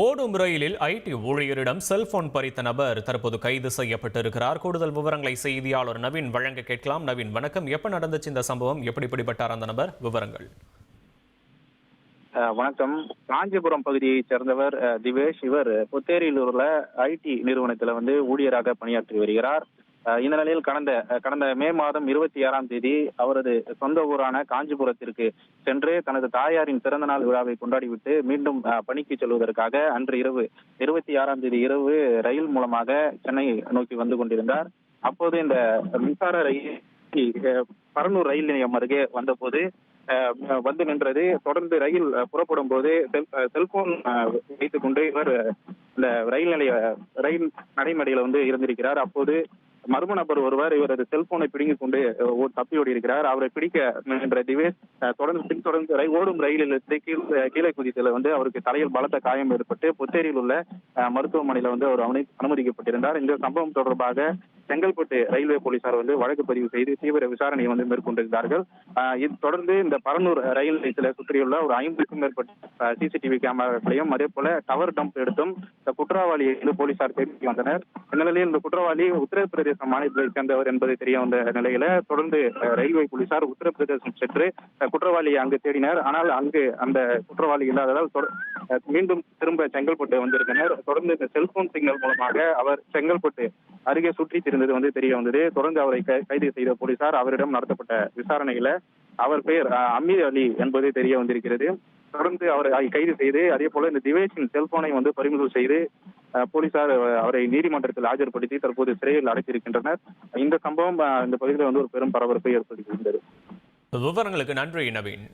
ஓடும் ரயிலில் ID ஊழியரிடம் cellphone பறித்த நபர் தற்போது கைது செய்யப்பட்டிருக்கிறார். கூடுதல் விவரங்களை செய்தியாளர் நவீன் வழங்க கேட்கலாம். நவீன், வணக்கம். எப்ப நடந்துச்சு இந்த சம்பவம்? எப்படி பிடிபட்டார் அந்த நபர்? விவரங்கள். வணக்கம். காஞ்சிபுரம் பகுதியைச் சேர்ந்தவர் திவேஷ். இவர் புத்தேரியில் உள்ள ஐடி நிறுவனத்தில் ஊழியராக பணியாற்றி வருகிறார். இந்த நிலையில் கடந்த மே மாதம் 26ஆம் தேதி அவரது சொந்த ஊரான காஞ்சிபுரத்திற்கு சென்று தனது தாயாரின் பிறந்தநாள் விழாவை கொண்டாடிவிட்டு மீண்டும் பணிக்கு செல்வதற்காக அன்று இரவு 26ஆம் தேதி இரவு ரயில் மூலமாக சென்னை நோக்கி வந்து கொண்டிருந்தார். அப்போது இந்த மின்சார ரயில் பரனூர் ரயில் நிலையம் அருகே வந்தபோது வந்து நின்றது. தொடர்ந்து ரயில் புறப்படும் போது செல்போன் வைத்துக் கொண்டு இவர் இந்த ரயில் நடைமேடையில இருந்திருக்கிறார். அப்போது மர்ம நபர் ஒருவர் இவரது செல்போனை பிடுங்கிக் கொண்டு தப்பி ஓடி இருக்கிறார். அவரை பிடிக்க முயன்ற திவேஷ் பின்தொடர்ந்து ஓடும் ரயிலில் கீழே குதித்தல அவருக்கு தலையில் பலத்த காயம் ஏற்பட்டு புத்தேரியில் உள்ள மருத்துவமனையில அவர் அனுமதிக்கப்பட்டிருந்தார். இந்த சம்பவம் தொடர்பாக செங்கல்பட்டு ரயில்வே போலீசார் வழக்கு பதிவு செய்து தீவிர விசாரணையை மேற்கொண்டிருந்தார்கள். தொடர்ந்து இந்த பரனூர் ரயில் நிலையத்தில் சுற்றியுள்ள ஒரு 50க்கும் மேற்பட்ட சிசிடிவி கேமராக்களையும் அதே போல டவர் டம்ப் எடுத்தும் இந்த குற்றவாளியை போலீசார் தேடி வந்தனர். இந்நிலையில் இந்த குற்றவாளி உத்தரப்பிரதேச மாநிலத்தை சேர்ந்தவர் என்பது தெரிய வந்த நிலையில தொடர்ந்து ரயில்வே போலீசார் உத்தரப்பிரதேசம் சென்று குற்றவாளியை அங்கு தேடினர். ஆனால் அங்கு அந்த குற்றவாளி இல்லாததால் மீண்டும் திரும்ப செங்கல்பட்டு வந்திருந்தனர். தொடர்ந்து இந்த செல்போன் சிக்னல் மூலமாக அவர் செங்கல்பட்டு அருகே சுற்றி திரிந்தது தெரிய வந்தது. தொடர்ந்து அவரை கைது செய்த போலீசார் அவரிடம் நடத்தப்பட்ட விசாரணையில அவர் பெயர் அமீர் அலி என்பது தெரிய வந்திருக்கிறது. தொடர்ந்து அவரை கைது செய்து அதே போல இந்த திவேஷின் செல்போனை பறிமுதல் செய்து போலீசார் அவரை நீதிமன்றத்தில் ஆஜர்படுத்தி தற்போது சிறையில் அடைத்திருக்கின்றனர். இந்த சம்பவம் இந்த பகுதியில் ஒரு பெரும் பரபரப்பை ஏற்படுத்தியிருந்தது. விவரங்களுக்கு நன்றி நவீன்.